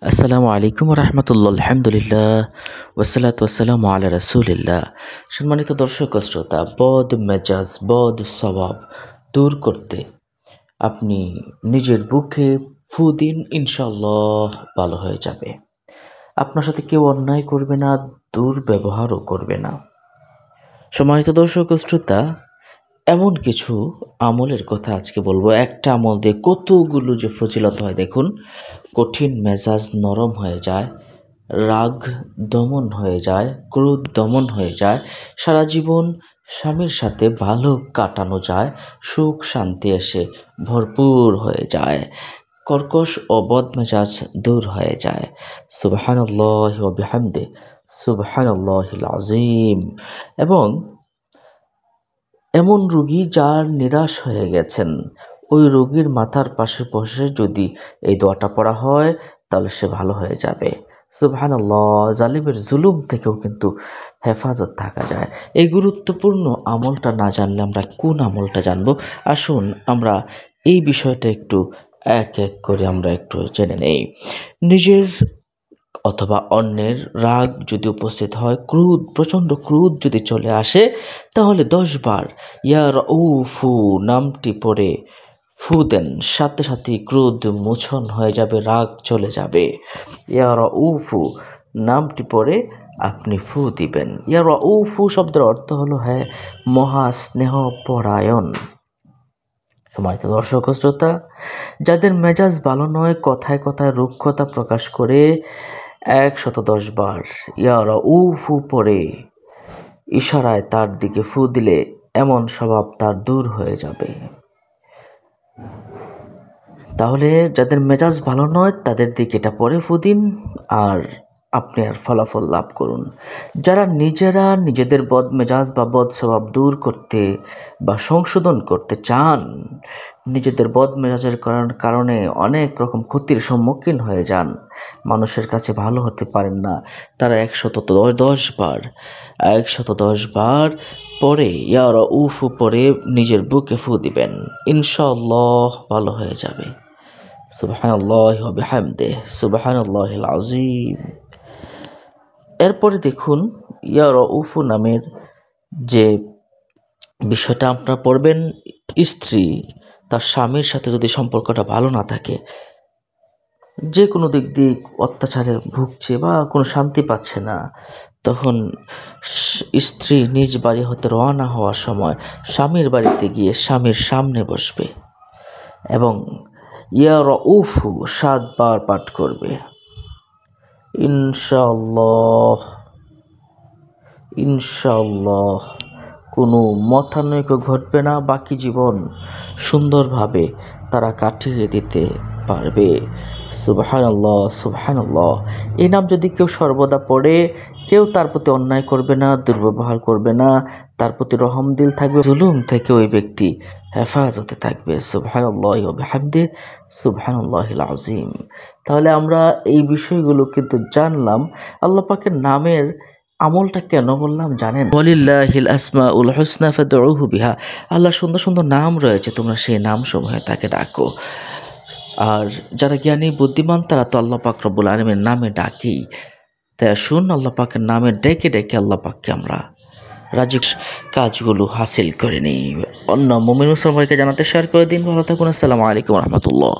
আসসালামু আলাইকুম রহমতুল্লাহ, আলহামদুলিল্লাহ, ওয়াসসালাতু ওয়াসসালামু আলা রাসূলিল্লাহ। সম্মানিত দর্শক ও শ্রোতা, বদ মেজাজ, বদ স্বভাব দূর করতে আপনি নিজের বুকে ফু দিন, ইনশাআল্লাহ ভালো হয়ে যাবে। আপনার সাথে কেউ অন্যায় করবে না, দুর্ব্যবহারও করবে না। সম্মানিত দর্শক ও শ্রোতা, এমন কিছু আমলের কথা আজকে বলবো। একটা আমল দিয়ে কতগুলো যে ফজিলত হয় দেখুন। কঠিন মেজাজ নরম হয়ে যায়, রাগ দমন হয়ে যায়, ক্রোধ দমন হয়ে যায়, সারা জীবন স্বামীর সাথে ভালো কাটানো যায়, সুখ শান্তি এসে ভরপুর হয়ে যায়, কর্কশ ও বদমেজাজ দূর হয়ে যায়। সুবহানাল্লাহি ওয়া বিহামদিহি, সুবহানাল্লাহিল আযীম। এবং এমন রোগী যার নিরাশ হয়ে গেছেন, ওই রোগীর মাথার পাশে বসে যদি এই দোয়াটা পড়া হয় তাহলে সে ভালো হয়ে যাবে। সুবহানাল্লাহ। জালিমের জুলুম থেকেও কিন্তু হেফাজত থাকা যায়। এই গুরুত্বপূর্ণ আমলটা না জানলে আমরা কোন আমলটা জানবো? আসুন আমরা এই বিষয়টা একটু এক এক করে আমরা একটু জেনে নেই। নিজের অথবা অন্যের রাগ যদি উপস্থিত হয়, ক্রোধ, প্রচণ্ড ক্রোধ যদি চলে আসে, তাহলে 10 বার ইয়া রাউফু নামটি পড়ে ফু দেন। সাথে সাথেই ক্রোধ মোচন হয়ে যাবে, রাগ চলে যাবে। ইয়া রাউফু নামটি পড়ে আপনি ফু দিবেন। ইয়া রাউফু শব্দের অর্থ হলো মহা স্নেহ পরায়ণ। সম্মানিত দর্শক ও শ্রোতা, যাদের মেজাজ ভালো নয়, কথায় কথায় রুক্ষতা প্রকাশ করে 110 বার ইয়া রাউফু পড়ে ইশারায় তার দিকে ফু দিলে এমন স্বভাব তার দূর হয়ে যাবে। তাহলে যাদের মেজাজ ভালো নয় তাদের দিকে এটা পরে ফু দিন, আর আপনি আর ফলাফল লাভ করুন। যারা নিজেরা নিজেদের বদ মেজাজ বা বদ স্বভাব দূর করতে বা সংশোধন করতে চান, নিজেদের বদ মেজাজের কারণে অনেক রকম ক্ষতির সম্মুখীন হয়ে যান, মানুষের কাছে ভালো হতে পারেন না, তারা 110 বার পরে ইয়া রাউফু পরে নিজের বুকে ফু দিবেন, ইনশাআল্লাহ ভালো হয়ে যাবে। সুবহানাল্লাহি ওয়া বিহামদিহি, সুবহানাল্লাহিল আযীম। এরপরে দেখুন, ইয়া রাউফু নামের যে বিষয়টা আপনারা পড়বেন, স্ত্রী তার স্বামীর সাথে যদি সম্পর্কটা ভালো না থাকে, যে কোনো দিক দিয়ে অত্যাচারে ভুগছে বা কোনো শান্তি পাচ্ছে না, তখন স্ত্রী নিজ বাড়ি হতে রওনা হওয়ার সময় স্বামীর বাড়িতে গিয়ে স্বামীর সামনে বসবে এবং ইয়া রাউফু 7 বার পাঠ করবে। ইনশাআল্লাহ ইনশাআল্লাহ কোনো মতানৈক্য ঘটবে না, বাকি জীবন সুন্দরভাবে তারা কাটিয়ে দিতে পারবে। সুবহানাল্লাহ সুবহানাল্লাহ। এই নাম যদি কেউ সর্বদা পড়ে, কেউ তার প্রতি অন্যায় করবে না, দুর্ব্যবহার করবে না, তার প্রতি রহম দিল থাকবে, জুলুম থেকে ওই ব্যক্তি হেফাজতে থাকবে। সুবহানাল্লাহি ওয়া বিহামদিহি, সুবহানাল্লাহিল আযীম। তাহলে আমরা এই বিষয়গুলো কিন্তু জানলাম। আল্লাহ পাকের নামের আমলটা কেন বললাম জানেন? ওয়ালিল্লাহিল আসমাউল হুসনা ফাদউহু বিহা। আল্লাহর সুন্দর সুন্দর নাম রয়েছে, তোমরা সেই নাম সমূহে তাকে ডাকো। আর যারা জ্ঞানী বুদ্ধিমান তারা তো আল্লাহ পাক রব্বুল আলামিনের নামে ডাকেই। তাই আসুন আল্লাহ পাকের নামে ডেকে ডেকে আল্লাহ পাককে আমরা রাজিক কাজগুলো হাসিল করে নিই। অন্য মুমিন মুসলমানকে জানাতে শেয়ার করে দিন। ভালো থাকুন। আসসালামু আলাইকুম রহমতুল্লাহ।